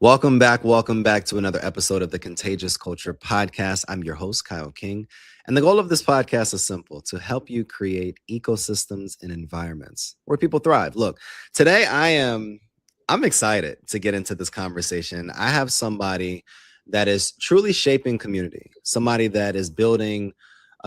Welcome back to another episode of the Contagious Culture Podcast. I'm your host, Kyle King. And the goal of this podcast is simple: to help you create ecosystems and environments where people thrive. Look, today I'm excited to get into this conversation. I have somebody that is truly shaping community, somebody that is building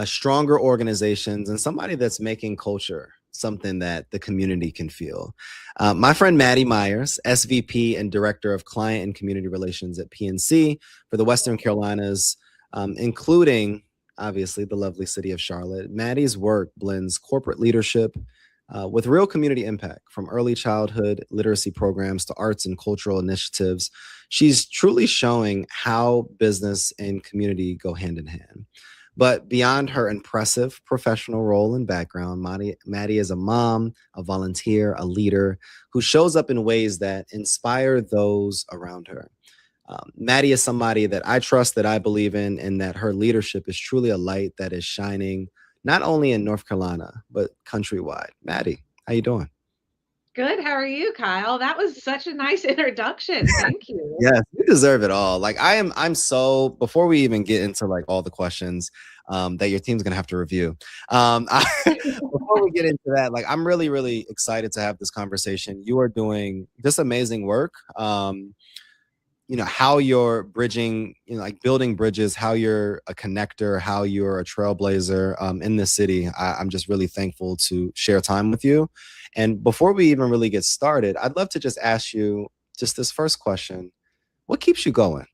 stronger organizations, and somebody that's making culture something that the community can feel. My friend Maddie Myers, SVP and Director of Client and Community Relations at PNC for the Western Carolinas, including obviously the lovely city of Charlotte. Maddie's work blends corporate leadership with real community impact, from early childhood literacy programs to arts and cultural initiatives. She's truly showing how business and community go hand in hand. But beyond her impressive professional role and background, Maddie is a mom, a volunteer, a leader who shows up in ways that inspire those around her. Maddie is somebody that I trust, that I believe in, and that her leadership is truly a light that is shining not only in North Carolina, but countrywide. Maddie, how you doing? Good. How are you, Kyle? That was such a nice introduction. Thank you. Yes, you deserve it all. Like I'm so, before we even get into like all the questions that your team's gonna have to review. Before we get into that, like I'm really, really excited to have this conversation. You are doing just amazing work. How you're bridging, like building bridges, how you're a connector, how you're a trailblazer in this city. I'm just really thankful to share time with you. And before we even really get started, I'd love to just ask you just this first question: what keeps you going?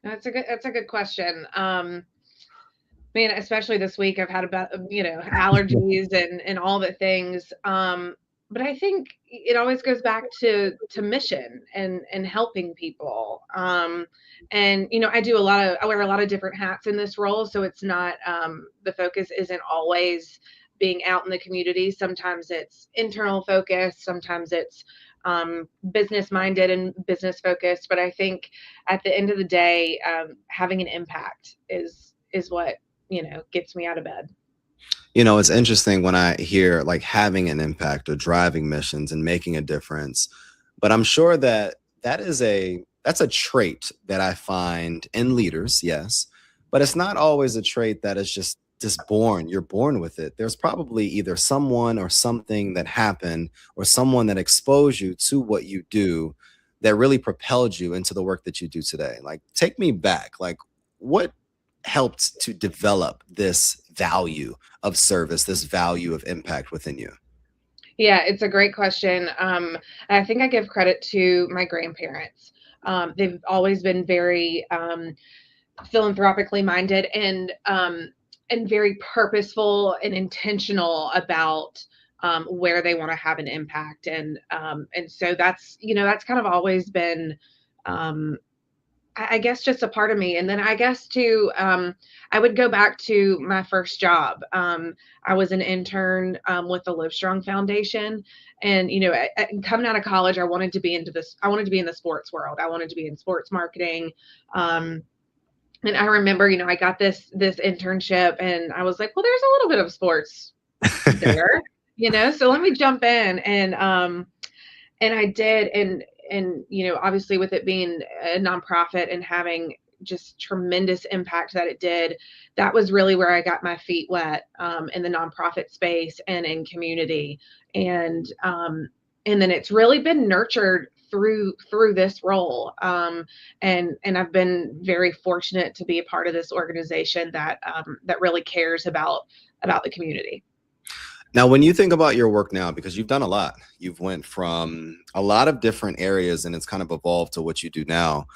That's a good question. Man, especially this week, I've had about allergies and all the things. But I think it always goes back to mission and helping people. And I wear a lot of different hats in this role, so it's not the focus isn't always being out in the community. Sometimes it's internal focus, sometimes it's business minded and business focused. But I think at the end of the day, having an impact is what gets me out of bed. It's interesting when I hear like having an impact or driving missions and making a difference, but I'm sure that that's a trait that I find in leaders, yes, but it's not always a trait that is just born. You're born with it. There's probably either someone or something that happened or someone that exposed you to what you do that really propelled you into the work that you do today. Like, take me back. Like, what helped to develop this value of service, this value of impact within you? Yeah, it's a great question. I think I give credit to my grandparents. They've always been very philanthropically minded and very purposeful and intentional about where they want to have an impact. And so that's kind of always been um, I guess just a part of me. And then I guess too, I would go back to my first job. I was an intern with the Livestrong Foundation, and coming out of college, I wanted to be into this. I wanted to be in the sports world. I wanted to be in sports marketing. Um, and I remember, I got this internship, and I was like, well, there's a little bit of sports there, so let me jump in. And I did, and obviously with it being a nonprofit and having just tremendous impact that it did, that was really where I got my feet wet in the nonprofit space and in community, and then it's really been nurtured through this role, and I've been very fortunate to be a part of this organization that really cares about the community. Now, when you think about your work now, because you've done a lot, you've went from a lot of different areas and it's kind of evolved to what you do now.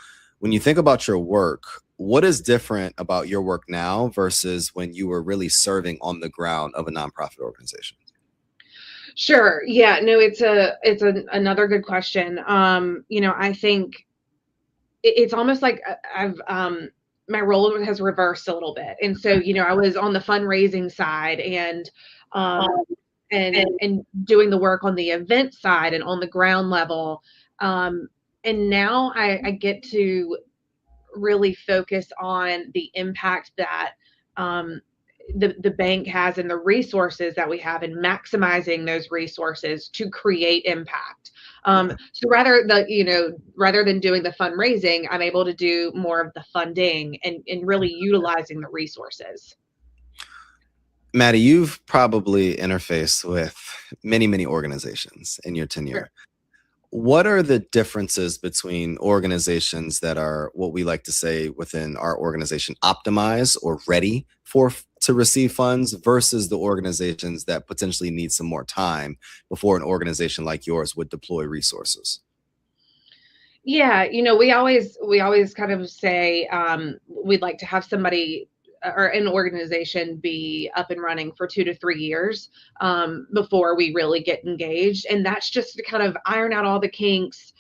When you think about your work, what is different about your work now versus when you were really serving on the ground of a nonprofit organization? Sure. Yeah. No, another good question. I think it's almost like I've my role has reversed a little bit, and so I was on the fundraising side um, and doing the work on the event side and on the ground level, um, and now I get to really focus on the impact that um, the bank has and the resources that we have and maximizing those resources to create impact. Yeah. So rather than doing the fundraising, I'm able to do more of the funding and really utilizing the resources. Maddie, you've probably interfaced with many, many organizations in your tenure. Sure. What are the differences between organizations that are what we like to say within our organization optimized or ready to receive funds versus the organizations that potentially need some more time before an organization like yours would deploy resources? Yeah, we always kind of say we'd like to have somebody or an organization be up and running for 2 to 3 years before we really get engaged, and that's just to kind of iron out all the kinks,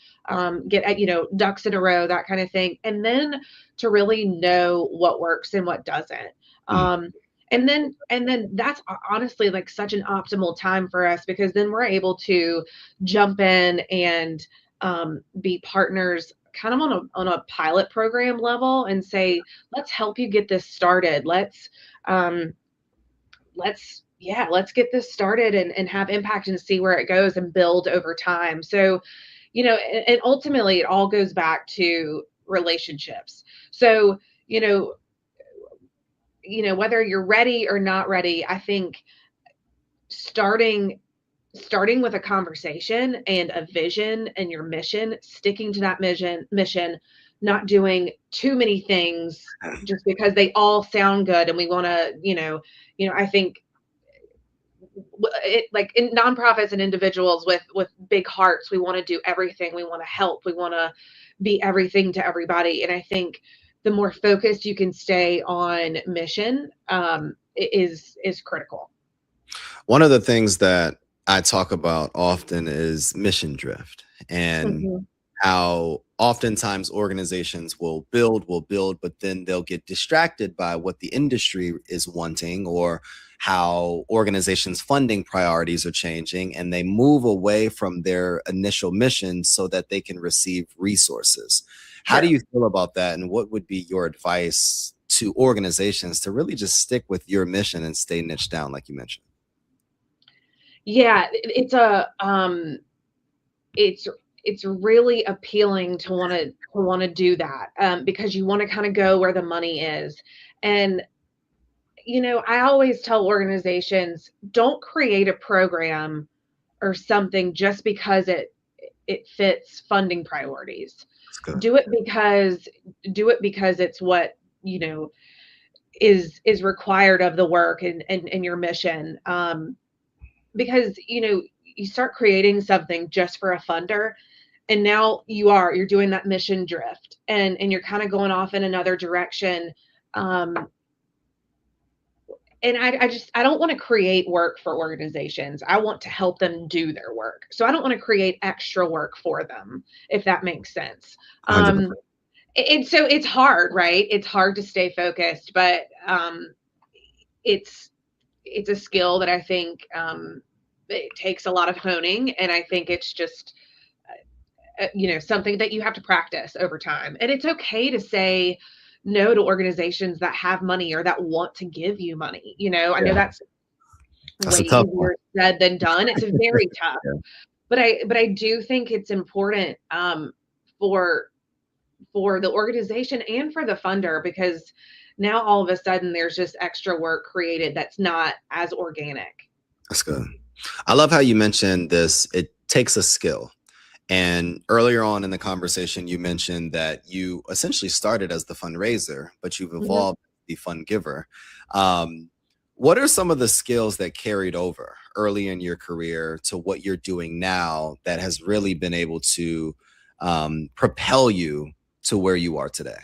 get ducks in a row, that kind of thing, and then to really know what works and what doesn't. Mm, Um, and then that's honestly like such an optimal time for us because then we're able to jump in and be partners kind of on a pilot program level and say, let's help you get this started. Um, let's get this started and have impact and see where it goes and build over time. So, and ultimately it all goes back to relationships. So, you know, whether you're ready or not ready, I think starting starting with a conversation and a vision and your mission, sticking to that mission, not doing too many things just because they all sound good and we want to, I think like in nonprofits and individuals with big hearts, we want to do everything. We want to help. We want to be everything to everybody. And I think the more focused you can stay on mission is critical. One of the things that I talk about often is mission drift and Mhm. how oftentimes organizations will build, but then they'll get distracted by what the industry is wanting or how organizations' funding priorities are changing, and they move away from their initial mission so that they can receive resources. How do Sure. you feel about that? And what would be your advice to organizations to really just stick with your mission and stay niched down, like you mentioned? Yeah, it's it's really appealing to want to do that because you want to kind of go where the money is. And I always tell organizations, don't create a program or something just because it fits funding priorities. That's good. Do it because it's what you know is required of the work and your mission. Because you start creating something just for a funder, and now you're doing that mission drift, and you're kind of going off in another direction. Um, and I don't want to create work for organizations. I want to help them do their work, so I don't want to create extra work for them, if that makes sense. 100%. And so it's hard, right? It's hard to stay focused, but it's it's a skill that I think it takes a lot of honing, and I think it's just something that you have to practice over time. And it's okay to say no to organizations that have money or that want to give you money. I know Yeah. that's That's way a tough one. easier said than done. It's very tough, Yeah. but I do think it's important for the organization and for the funder, because now all of a sudden there's just extra work created that's not as organic. That's good. I love how you mentioned this. It takes a skill. And earlier on in the conversation, you mentioned that you essentially started as the fundraiser, but you've Mhm. evolved as the fund giver. Um, what are some of the skills that carried over early in your career to what you're doing now that has really been able to propel you to where you are today?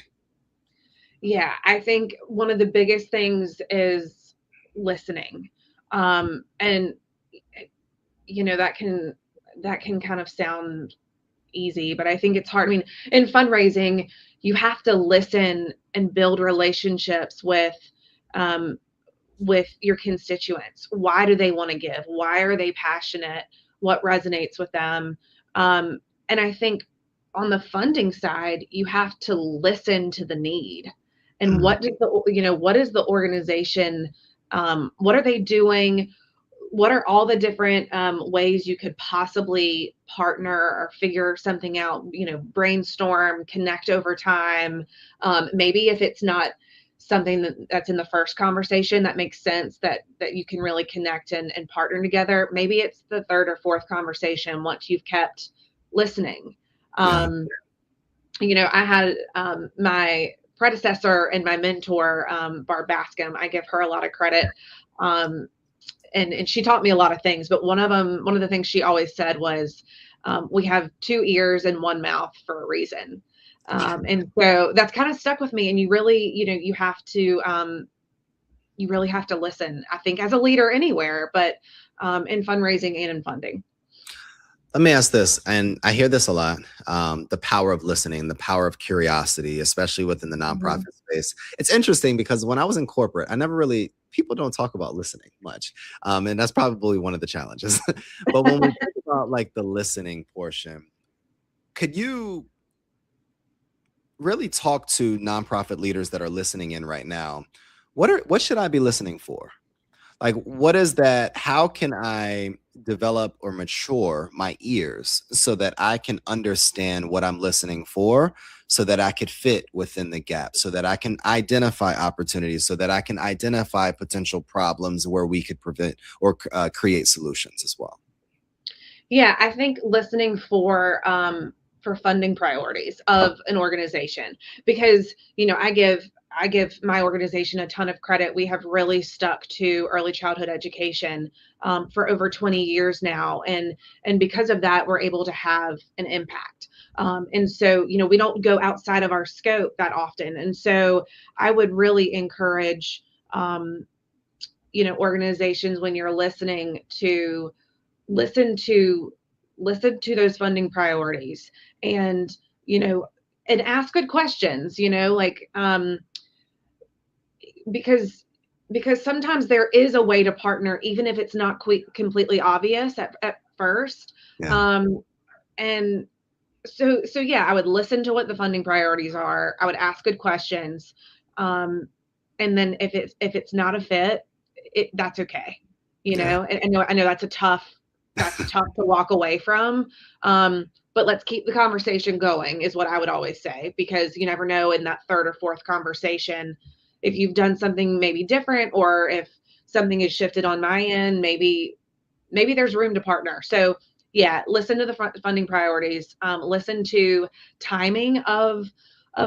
Yeah, I think one of the biggest things is listening. And that can kind of sound easy, but I think it's hard. I mean, in fundraising, you have to listen and build relationships um, with your constituents. Why do they want to give? Why are they passionate? What resonates with them? Um, and I think on the funding side, you have to listen to the need. And Mm, what is the organization? What are they doing? what are all the different ways you could possibly partner or figure something out, brainstorm, connect over time. Maybe if it's not something that's in the first conversation that makes sense, that you can really connect and partner together, maybe it's the third or fourth conversation once you've kept listening. Yeah. I had my predecessor and my mentor, Barb Bascom. I give her a lot of credit. Um, and she taught me a lot of things, but one of the things she always said was, we have two ears and one mouth for a reason. And so that's kind of stuck with me. And you really, you really have to listen, I think, as a leader anywhere, but in fundraising and in funding. Let me ask this, and I hear this a lot, the power of listening, the power of curiosity, especially within the Mhm. nonprofit space. It's interesting because when I was in corporate, I never really, people don't talk about listening much. And that's probably one of the challenges. But when we think about like the listening portion, could you really talk to nonprofit leaders that are listening in right now? What should I be listening for? Like, what is that? How can I develop or mature my ears so that I can understand what I'm listening for, so that I could fit within the gap, so that I can identify opportunities, so that I can identify potential problems where we could prevent or create solutions as well? Yeah, I think listening for funding priorities of an organization, because I give my organization a ton of credit. We have really stuck to early childhood education for over 20 years now, and because of that, we're able to have an impact. And so, we don't go outside of our scope that often, and so I would really encourage organizations, when you're listening, to listen to listen to those funding priorities, and you know and ask good questions, like, because sometimes there is a way to partner, even if it's not completely obvious at first. Yeah. Um, and so yeah, I would listen to what the funding priorities are. I would ask good questions, um, and then if it's not a fit, that's okay. Yeah. And I know that's tough to walk away from. But let's keep the conversation going, is what I would always say, because you never know in that third or fourth conversation if you've done something maybe different, or if something is shifted on my end, maybe there's room to partner. So yeah, listen to the funding priorities, listen to timing of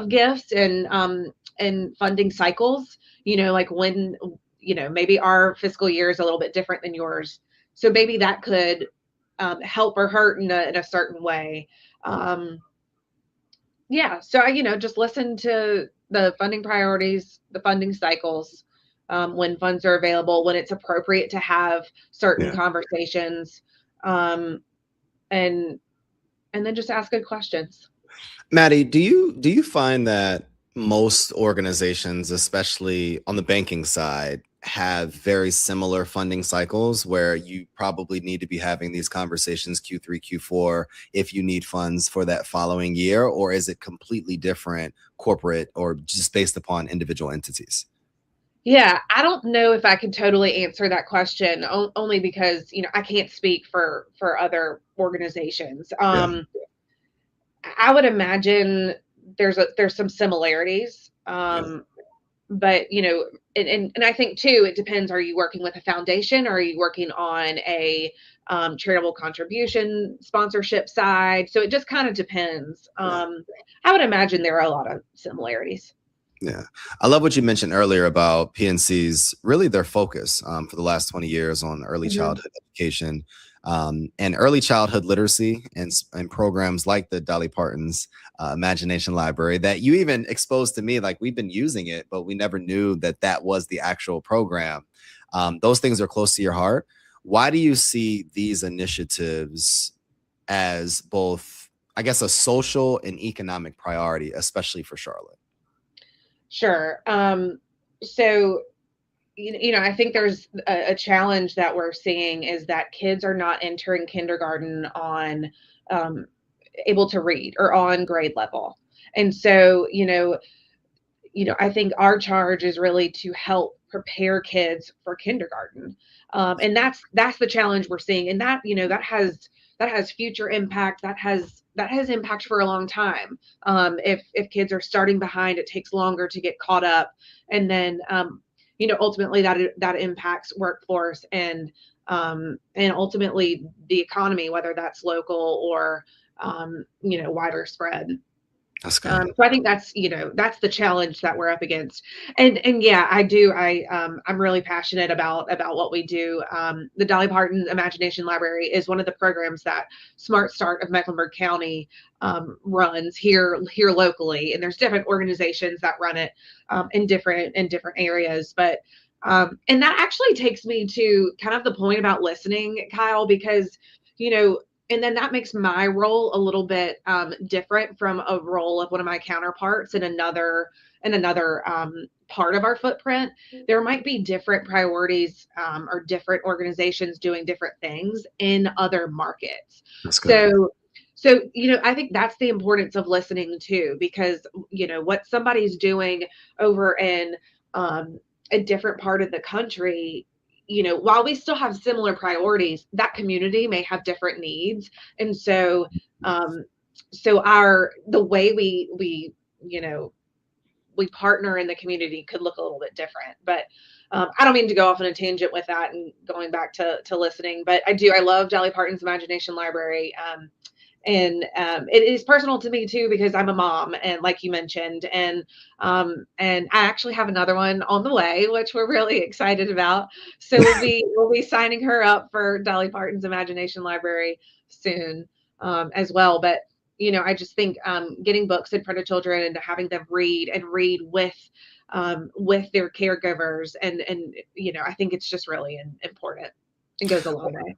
gifts and funding cycles. Like when, maybe our fiscal year is a little bit different than yours, so maybe that could help or hurt in a certain way. Um, yeah, so just listen to the funding priorities, the funding cycles, when funds are available, when it's appropriate to have certain Yeah. conversations, um, and then just ask good questions. Maddie, do you find that most organizations, especially on the banking side, have very similar funding cycles where you probably need to be having these conversations Q3, Q4 if you need funds for that following year, or is it completely different corporate or just based upon individual entities? Yeah, I don't know if I can totally answer that question, only because I can't speak for other organizations. Yeah. I would imagine there's some similarities, Yeah. but and I think too, it depends. Are you working with a foundation, or are you working on a charitable contribution sponsorship side? So it just kind of depends. Yeah. I would imagine there are a lot of similarities. Yeah. I love what you mentioned earlier about PNC's really their focus for the last 20 years on early Mhm. childhood education, and early childhood literacy, and programs like the Dolly Parton's Imagination Library that you even exposed to me. Like, we've been using it, but we never knew that that was the actual program. Those things are close to your heart. Why do you see these initiatives as both, I guess, a social and economic priority, especially for Charlotte? Sure. So I think there's a challenge that we're seeing, is that kids are not entering kindergarten on um, able to read or on grade level. And so, I think our charge is really to help prepare kids for kindergarten. And that's the challenge we're seeing. And that, that has future impact. That has impact for a long time. If kids are starting behind, it takes longer to get caught up. And then, ultimately that impacts workforce and ultimately the economy, whether that's local or, wider spread. That's good. So I think that's the challenge that we're up against. And yeah, I do. I'm really passionate about what we do. The Dolly Parton Imagination Library is one of the programs that Smart Start of Mecklenburg County runs here locally, and there's different organizations that run it in different areas. But and that actually takes me to kind of the point about listening, Kyle, because you know and then that makes my role a little bit different from a role of one of my counterparts in another part of our footprint. There might be different priorities or different organizations doing different things in other markets. That's good. So I think that's the importance of listening too, because what somebody's doing over in a different part of the country, while we still have similar priorities, that community may have different needs. And so the way we partner in the community could look a little bit different. But I don't mean to go off on a tangent with that and going back to listening, but I love Dolly Parton's Imagination Library. And it is personal to me too, because I'm a mom, and like you mentioned, and I actually have another one on the way, which we're really excited about. So we'll be signing her up for Dolly Parton's Imagination Library soon, as well. But I just think getting books in front of children and having them read with their caregivers, and I think it's just really important. It goes a long way.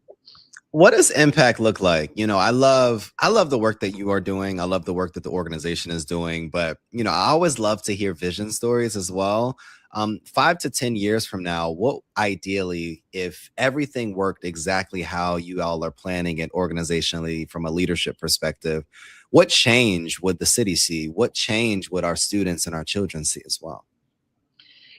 What does impact look like? I love the work that you are doing. I love the work that the organization is doing, but I always love to hear vision stories as well. 5 to 10 years from now, what ideally, if everything worked exactly how you all are planning it organizationally from a leadership perspective, what change would the city see? What change would our students and our children see as well?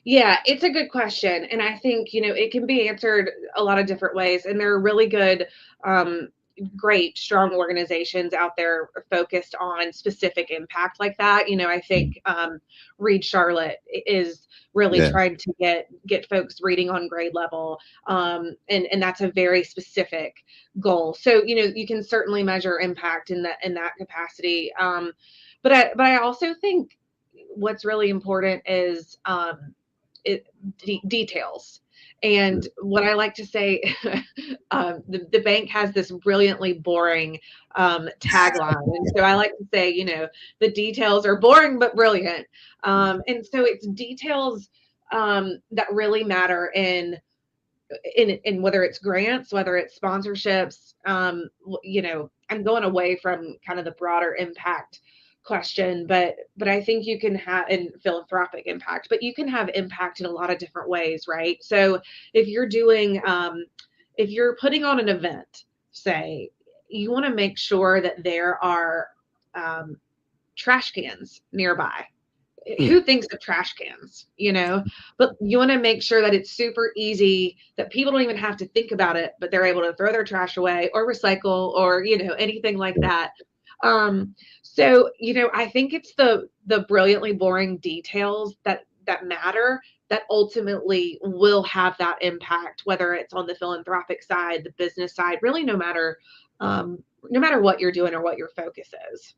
Yeah, it's a good question. And I think, it can be answered a lot of different ways. And there are really good, great, strong organizations out there focused on specific impact like that. I think Read Charlotte is really Yeah, trying to get folks reading on grade level. And that's a very specific goal. So, you can certainly measure impact in that capacity. But I also think what's really important is details. And what I like to say, the bank has this brilliantly boring tagline. And so I like to say, the details are boring but brilliant. And so it's details that really matter in whether it's grants, whether it's sponsorships. I'm going away from kind of the broader impact question, but I think you can have in philanthropic impact, but you can have impact in a lot of different ways, right? So if you're doing if you're putting on an event, say, you want to make sure that there are trash cans nearby. mm, Who thinks of trash cans, but you want to make sure that it's super easy, that people don't even have to think about it, but they're able to throw their trash away or recycle or anything like that. So I think it's the brilliantly boring details that matter, that ultimately will have that impact, whether it's on the philanthropic side, the business side, really no matter what you're doing or what your focus is.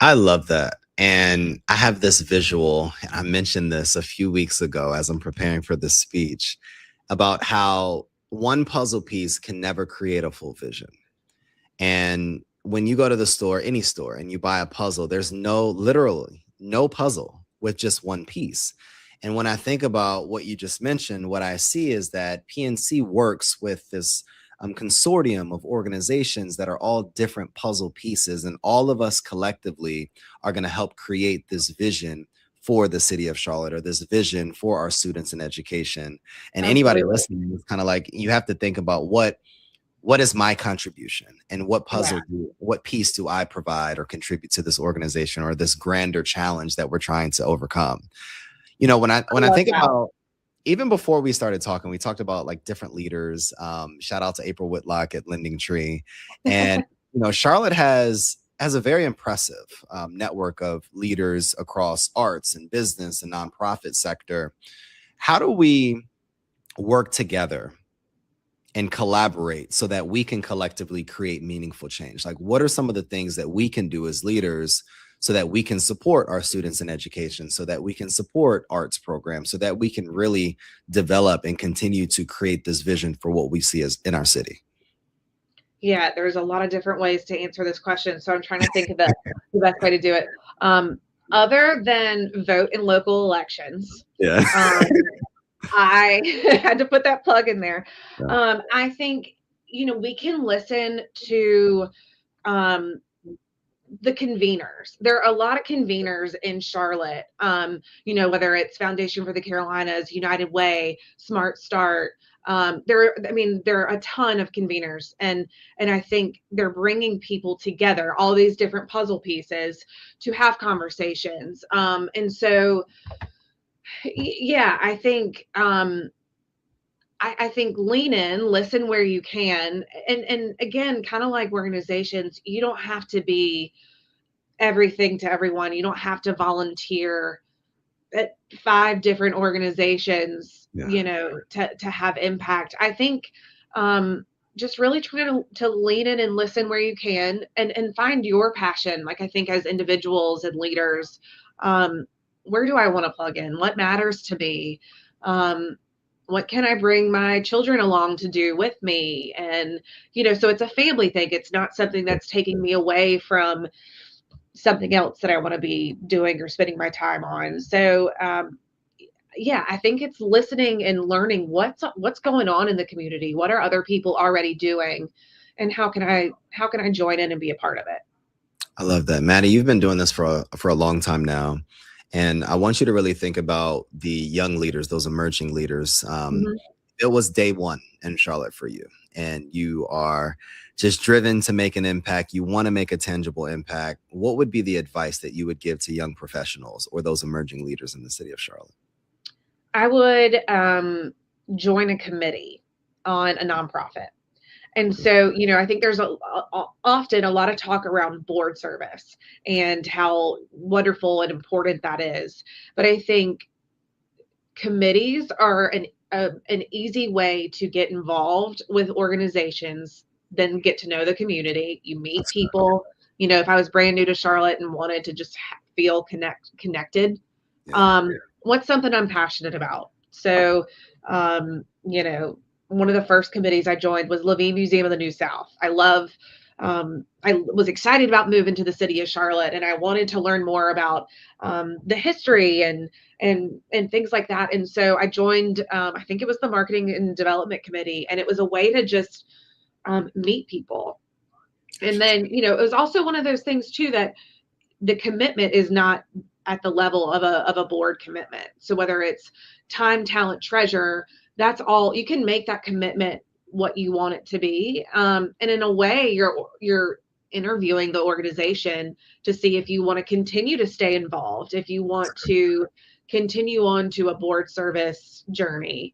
I love that. And I have this visual, and I mentioned this a few weeks ago as I'm preparing for this speech, about how one puzzle piece can never create a full vision. And when you go to the store, any store, and you buy a puzzle, there's literally no puzzle with just one piece. And when I think about what you just mentioned, what I see is that PNC works with this consortium of organizations that are all different puzzle pieces, and all of us collectively are going to help create this vision for the city of Charlotte, or this vision for our students in education. And anybody Absolutely. listening is kind of like, you have to think about what is my contribution, and Yeah, what piece do I provide or contribute to this organization or this grander challenge that we're trying to overcome. When I I love think that. about even before we started talking, we talked about like different leaders. Shout out to April Whitlock at Lending Tree. And, Charlotte has a very impressive network of leaders across arts and business and nonprofit sector. How do we work together and collaborate so that we can collectively create meaningful change? Like, what are some of the things that we can do as leaders so that we can support our students in education, so that we can support arts programs, so that we can really develop and continue to create this vision for what we see as in our city? Yeah, there's a lot of different ways to answer this question. So I'm trying to think of the best way to do it. Other than vote in local elections, Yeah. I had to put that plug in there. Yeah. I think, we can listen to the conveners. There are a lot of conveners in Charlotte, whether it's Foundation for the Carolinas, United Way, Smart Start. There are a ton of conveners, and I think they're bringing people together, all these different puzzle pieces, to have conversations. And so, yeah, I think lean in, listen where you can, and again, kind of like organizations, you don't have to be everything to everyone. You don't have to volunteer at 5 different organizations, Yeah. to have impact. I think just really try to lean in and listen where you can, and find your passion. Like, I think as individuals and leaders, where do I want to plug in? What matters to me? What can I bring my children along to do with me? And, so it's a family thing. It's not something that's taking me away from something else that I want to be doing or spending my time on. So, yeah, I think it's listening and learning what's going on in the community. What are other people already doing, and how can I join in and be a part of it? I love that. Maddie, you've been doing this for a long time now. And I want you to really think about the young leaders, those emerging leaders. Mhm. It was day one in Charlotte for you, and you are just driven to make an impact. You want to make a tangible impact. What would be the advice that you would give to young professionals or those emerging leaders in the city of Charlotte? I would join a committee on a nonprofit. And so, I think there's often a lot of talk around board service and how wonderful and important that is. But I think committees are an easy way to get involved with organizations, then get to know the community. You meet That's good. people. If I was brand new to Charlotte and wanted to just feel connected, Yeah. what's something I'm passionate about? So, um, you know, one of the first committees I joined was Levine Museum of the New South. I was excited about moving to the city of Charlotte, and I wanted to learn more about the history and things like that. And so I joined, I think it was the marketing and development committee, and it was a way to just meet people. And then, it was also one of those things too that the commitment is not at the level of a board commitment. So whether it's time, talent, treasure, that's all you can make that commitment what you want it to be. And in a way, you're interviewing the organization to see if you want to continue to stay involved, if you want to continue on to a board service journey.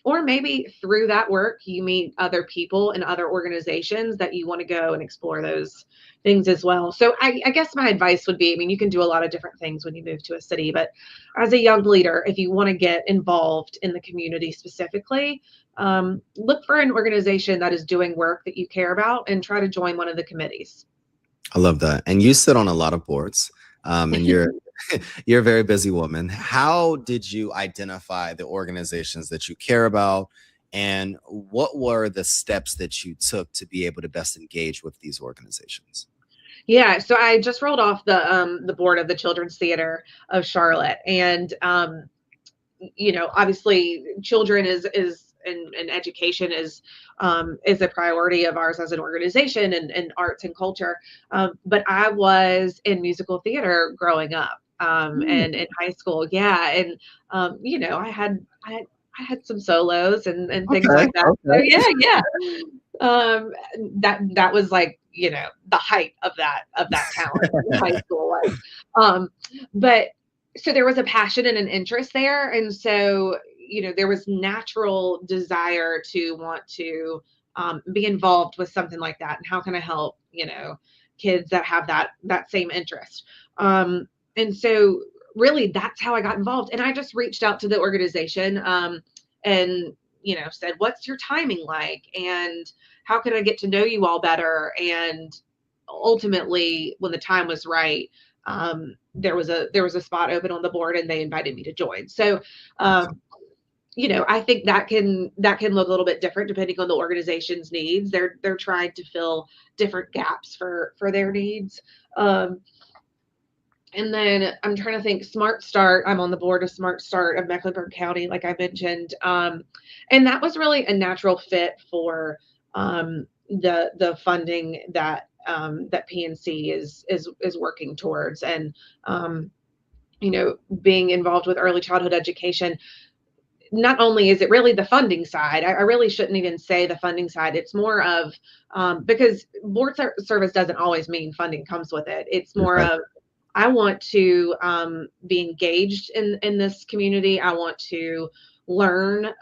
Or maybe through that work, you meet other people and other organizations that you want to go and explore those things as well. So I guess my advice would be, you can do a lot of different things when you move to a city, but as a young leader, if you want to get involved in the community specifically, look for an organization that is doing work that you care about and try to join one of the committees. I love that. And you sit on a lot of boards, and you're a very busy woman. How did you identify the organizations that you care about, and what were the steps that you took to be able to best engage with these organizations? Yeah, so I just rolled off the board of the Children's Theater of Charlotte, and obviously, children and education is a priority of ours as an organization, and arts and culture. But I was in musical theater growing up, and in high school, yeah, and I had some solos and things Okay. like that. So Okay. yeah. Um, that was like, the height of that talent in high school was. But so there was a passion and an interest there. And so, there was natural desire to want to be involved with something like that. And how can I help, kids that have that same interest? And so really that's how I got involved. And I just reached out to the organization and, said, what's your timing like? And how can I get to know you all better? And ultimately, when the time was right, there was a spot open on the board and they invited me to join. So, I think that can look a little bit different depending on the organization's needs. They're trying to fill different gaps for their needs. And then I'm trying to think, Smart Start. I'm on the board of Smart Start of Mecklenburg County, like I mentioned, and that was really a natural fit for the funding that that PNC is working towards, and being involved with early childhood education. Not only is it really the funding side, I really shouldn't even say the funding side. It's more of because board service doesn't always mean funding comes with it. It's more Right. of I want to be engaged in this community. I want to learn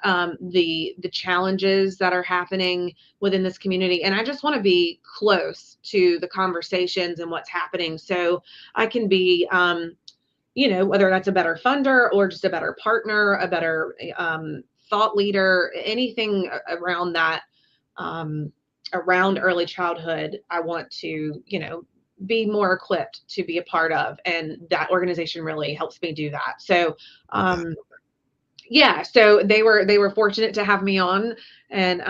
the challenges that are happening within this community, and I just want to be close to the conversations and what's happening, so I can be whether that's a better funder or just a better partner, a better thought leader, anything around that, around early childhood, I want to, be more equipped to be a part of. And that organization really helps me do that. So, yeah, so they were fortunate to have me on, and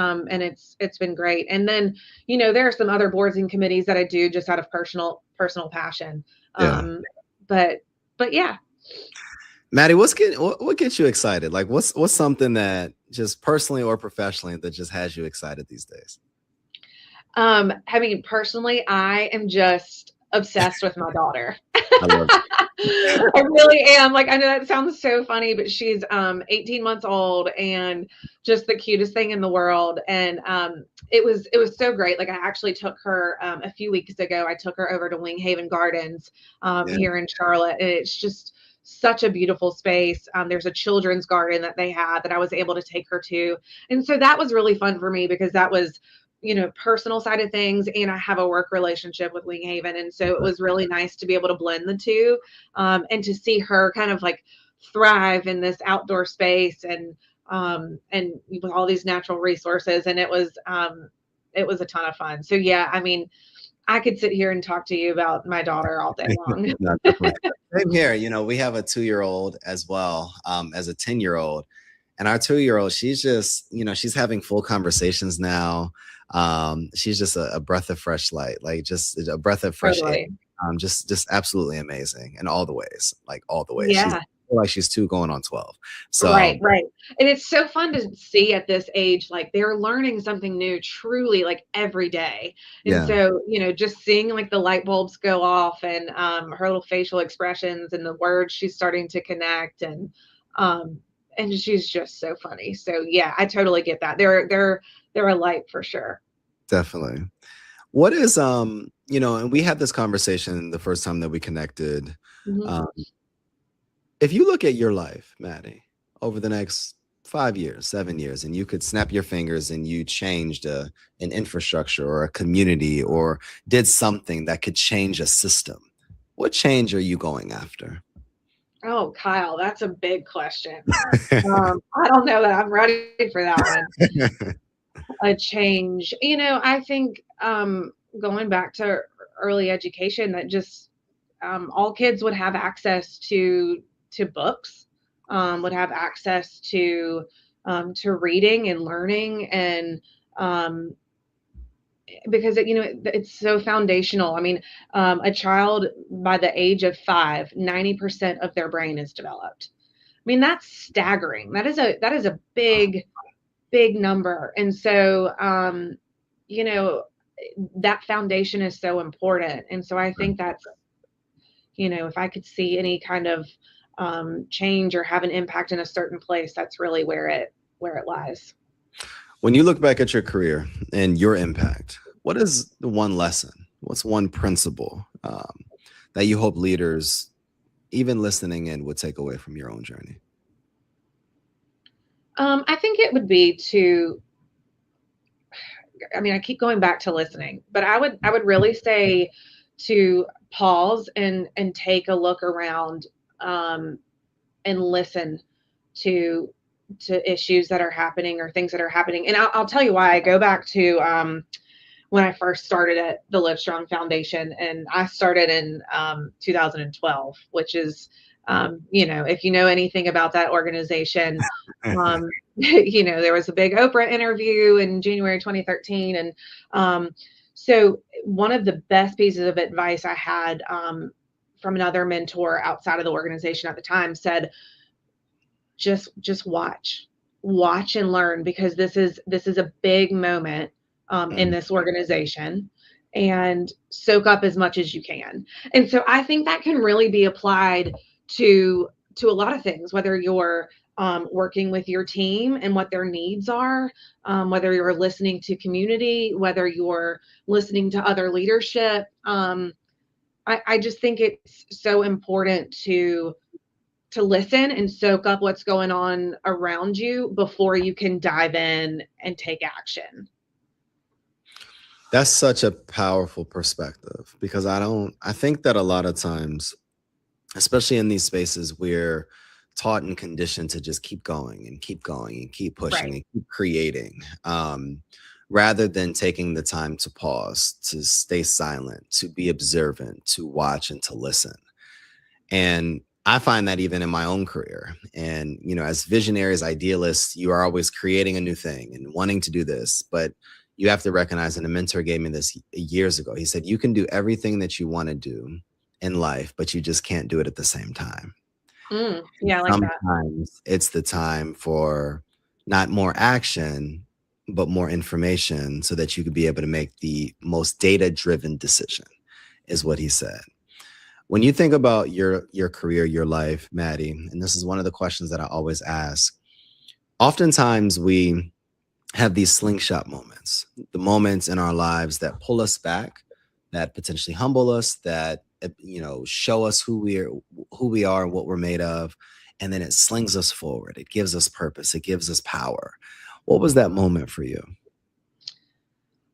it's been great. And then, there are some other boards and committees that I do just out of personal passion. Yeah. But yeah. Maddie, what gets you excited? Like what's something that just personally or professionally that just has you excited these days? I mean, personally, I am just obsessed with my daughter. I love I really am. Like, I know that sounds so funny, but she's 18 months old and just the cutest thing in the world. And it was so great. Like, I actually took her a few weeks ago. I took her over to Wing Haven Gardens Yeah. here in Charlotte, and it's just such a beautiful space. There's a children's garden that they had that I was able to take her to, and so that was really fun for me because that was personal side of things, and I have a work relationship with Wing Haven, and so it was really nice to be able to blend the two, and to see her kind of like thrive in this outdoor space, and with all these natural resources, and it was a ton of fun. So yeah, I mean, I could sit here and talk to you about my daughter all day long. No, definitely. Same here. We have a 2-year-old as well, as a 10-year-old. And our 2-year-old, she's just, she's having full conversations now. She's just a breath of fresh light, like just a breath of fresh air. Totally. Just absolutely amazing in all the ways, like all the ways. Yeah. She's 2 going on 12. So Right. And it's so fun to see at this age, like they're learning something new truly like every day. And yeah, so, just seeing like the light bulbs go off, and her little facial expressions and the words she's starting to connect, and she's just so funny. So yeah, I totally get that. They're a light for sure. definitely. What is and we had this conversation the first time that we connected. Mhm. Um, if you look at your life, Maddie, over the next 5 years, 7 years, and you could snap your fingers and you changed an infrastructure or a community or did something that could change a system, what change are you going after? Oh, Kyle, that's a big question. I don't know that I'm ready for that one. A change. I think going back to early education, that just all kids would have access to books, would have access to reading and learning, and because it's so foundational. I mean, a child by the age of 5, 90% of their brain is developed. I mean, that's staggering. That is a big number. And so, that foundation is so important. And so I think that's, if I could see any kind of change or have an impact in a certain place, that's really where it lies. When you look back at your career and your impact, what is the one lesson? What's one principle that you hope leaders, even listening in, would take away from your own journey? I think it would be to, I mean, I keep going back to listening, but I would really say to pause and take a look around, um, and listen to issues that are happening or things that are happening. And I'll tell you why. I go back to when I first started at the Live Strong Foundation, and I started in 2012, which is, if you know anything about that organization, there was a big Oprah interview in January 2013, and um, so one of the best pieces of advice I had from another mentor outside of the organization at the time said, just watch and learn, because this is a big moment in Mhm. this organization, and soak up as much as you can. And so I think that can really be applied to a lot of things, whether you're working with your team and what their needs are, whether you're listening to community, whether you're listening to other leadership. I just think it's so important to listen and soak up what's going on around you before you can dive in and take action. That's such a powerful perspective because I think that a lot of times, especially in these spaces, we're taught and conditioned to just keep going and keep pushing Right. and keep creating, rather than taking the time to pause, to stay silent, to be observant, to watch and to listen. And I find that even in my own career. And, as visionaries, idealists, you are always creating a new thing and wanting to do this. But you have to recognize, and a mentor gave me this years ago. He said, you can do everything that you want to do in life, but you just can't do it at the same time. And Yeah, I like that. sometimes it's the time for not more action, but more information so that you could be able to make the most data driven decision, is what he said. When you think about your career, your life, Maddie, and this is one of the questions that I always ask, oftentimes we have these slingshot moments, the moments in our lives that pull us back, that potentially humble us, that show us who we are and what we're made of, and then it slings us forward. It gives us purpose. It gives us power. What was that moment for you?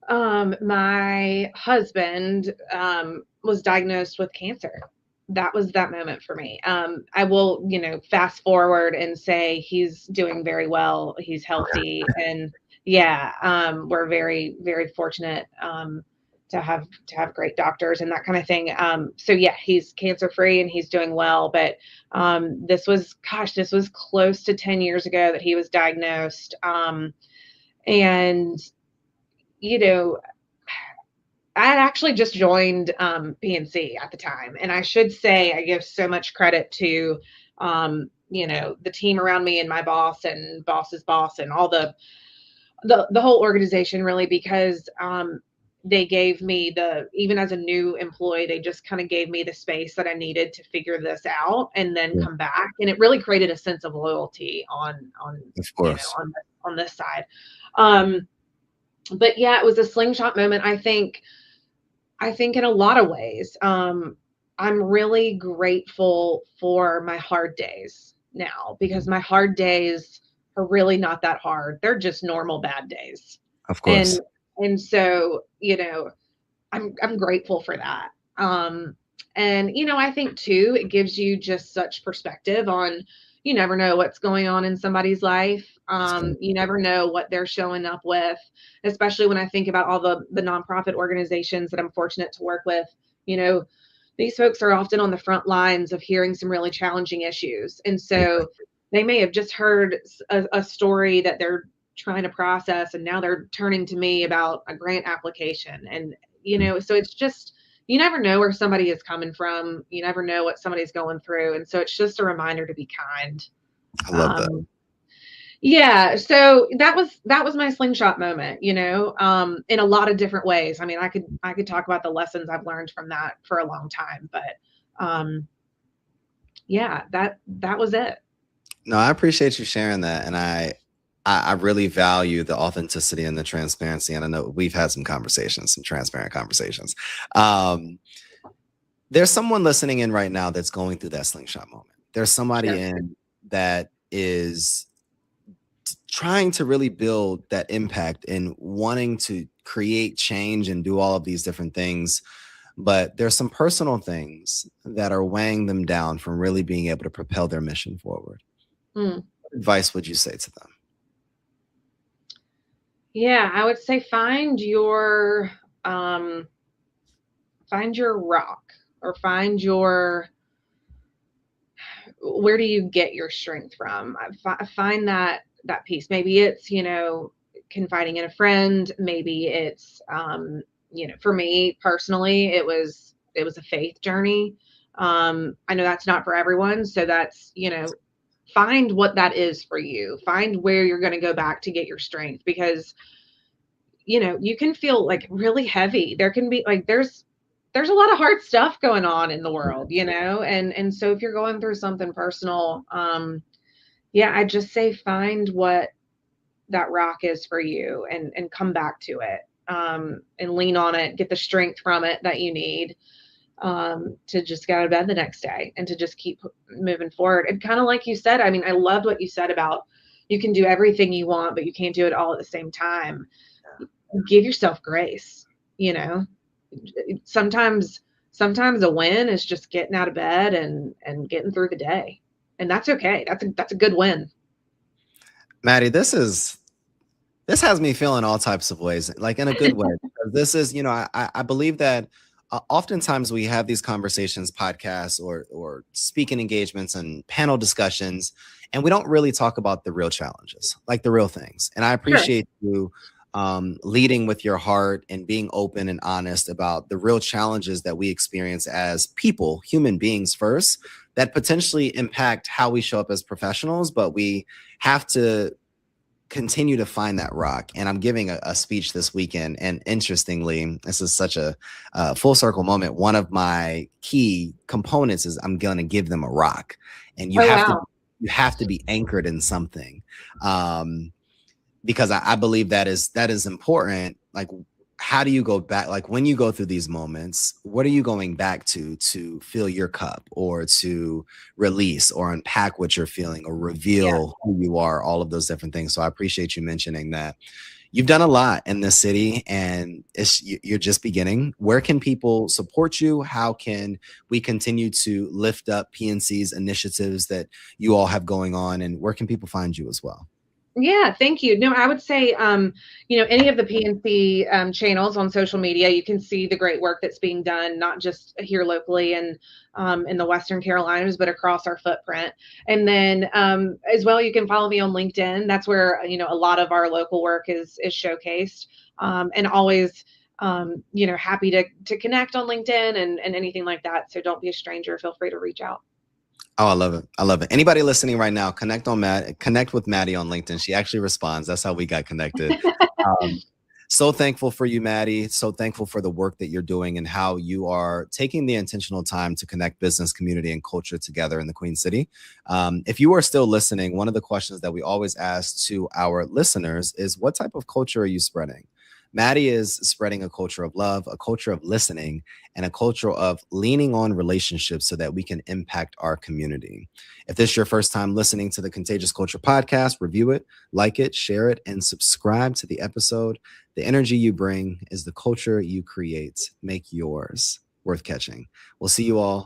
My husband was diagnosed with cancer. That was that moment for me. I will, fast forward and say he's doing very well. He's healthy, and yeah, we're very, very fortunate to have great doctors and that kind of thing. So yeah, he's cancer free and he's doing well. But this was close to 10 years ago that he was diagnosed. And you know, I had actually just joined PNC at the time, and I should say I give so much credit to the team around me and my boss and boss's boss and all the whole organization, really, because they gave me even as a new employee, they just kind of gave me the space that I needed to figure this out and then Yeah, come back, and it really created a sense of loyalty on of course. on this side. Um, but yeah, it was a slingshot moment. I think in a lot of ways, I'm really grateful for my hard days now, because my hard days are really not that hard. They're just normal bad days. Of And course. so, I'm grateful for that. And I think too, it gives you just such perspective on, you never know what's going on in somebody's life. That's good. You never know what they're showing up with, especially when I think about all the nonprofit organizations that I'm fortunate to work with. You know, these folks are often on the front lines of hearing some really challenging issues. And Yeah. so they may have just heard a story that they're trying to process, and now they're turning to me about a grant application. And, so it's just, you never know where somebody is coming from. You never know what somebody's going through. And so it's just a reminder to be kind. I love that. Um, yeah, so that was my slingshot moment, in a lot of different ways. I mean, I could talk about the lessons I've learned from that for a long time, but um, yeah, that was it. No, I appreciate you sharing that, and I really value the authenticity and the transparency. And I know we've had some conversations, some transparent conversations. Um, there's someone listening in right now that's going through that slingshot moment. There's somebody Sure. in that is trying to really build that impact and wanting to create change and do all of these different things. But there's some personal things that are weighing them down from really being able to propel their mission forward. Mm. What advice would you say to them? Yeah, I would say find your rock, or find your, where do you get your strength from? Find that piece. Maybe it's, confiding in a friend. Maybe it's, for me personally, it was a faith journey. I know that's not for everyone, so that's, find what that is for you. Find where you're going to go back to get your strength, because you can feel like really heavy. There can be like there's a lot of hard stuff going on in the world, and so if you're going through something personal, yeah, I just say find what that rock is for you, and come back to it, and lean on it, get the strength from it that you need, to just get out of bed the next day and to just keep moving forward. And kind of like you said, I mean, I loved what you said about you can do everything you want, but you can't do it all at the same time. Give yourself grace, you know. Sometimes a win is just getting out of bed and getting through the day. And that's okay. That's a good win. Maddie, this has me feeling all types of ways, like in a good way. Because this is, I believe that oftentimes we have these conversations, podcasts, or speaking engagements and panel discussions, and we don't really talk about the real challenges, like the real things. And I Sure. appreciate you leading with your heart and being open and honest about the real challenges that we experience as people, human beings first, that potentially impact how we show up as professionals, but we have to continue to find that rock. And I'm giving a speech this weekend, and interestingly, this is such a full circle moment. One of my key components is I'm going to give them a rock, and Oh, wow. you have to be anchored in something, because I believe that is important. Like, how do you go back? Like, when you go through these moments, what are you going back to fill your cup, or to release or unpack what you're feeling, or Yeah. reveal who you are, all of those different things. So I appreciate you mentioning that. You've done a lot in this city, and you're just beginning. Where can people support you? How can we continue to lift up PNC's initiatives that you all have going on, and where can people find you as well? Yeah, thank you. No, I would say, any of the PNC channels on social media, you can see the great work that's being done, not just here locally and in the Western Carolinas, but across our footprint. And then as well, you can follow me on LinkedIn. That's where, a lot of our local work is showcased, and always, happy to connect on LinkedIn and anything like that. So don't be a stranger. Feel free to reach out. Oh, I love it. I love it. Anybody listening right now, connect with Maddie on LinkedIn. She actually responds. That's how we got connected. Um, so thankful for you, Maddie. So thankful for the work that you're doing and how you are taking the intentional time to connect business, community, and culture together in the Queen City. If you are still listening, one of the questions that we always ask to our listeners is, what type of culture are you spreading? Maddie is spreading a culture of love, a culture of listening, and a culture of leaning on relationships so that we can impact our community. If this is your first time listening to the Contagious Culture podcast, review it, like it, share it, and subscribe to the episode. The energy you bring is the culture you create. Make yours worth catching. We'll see you all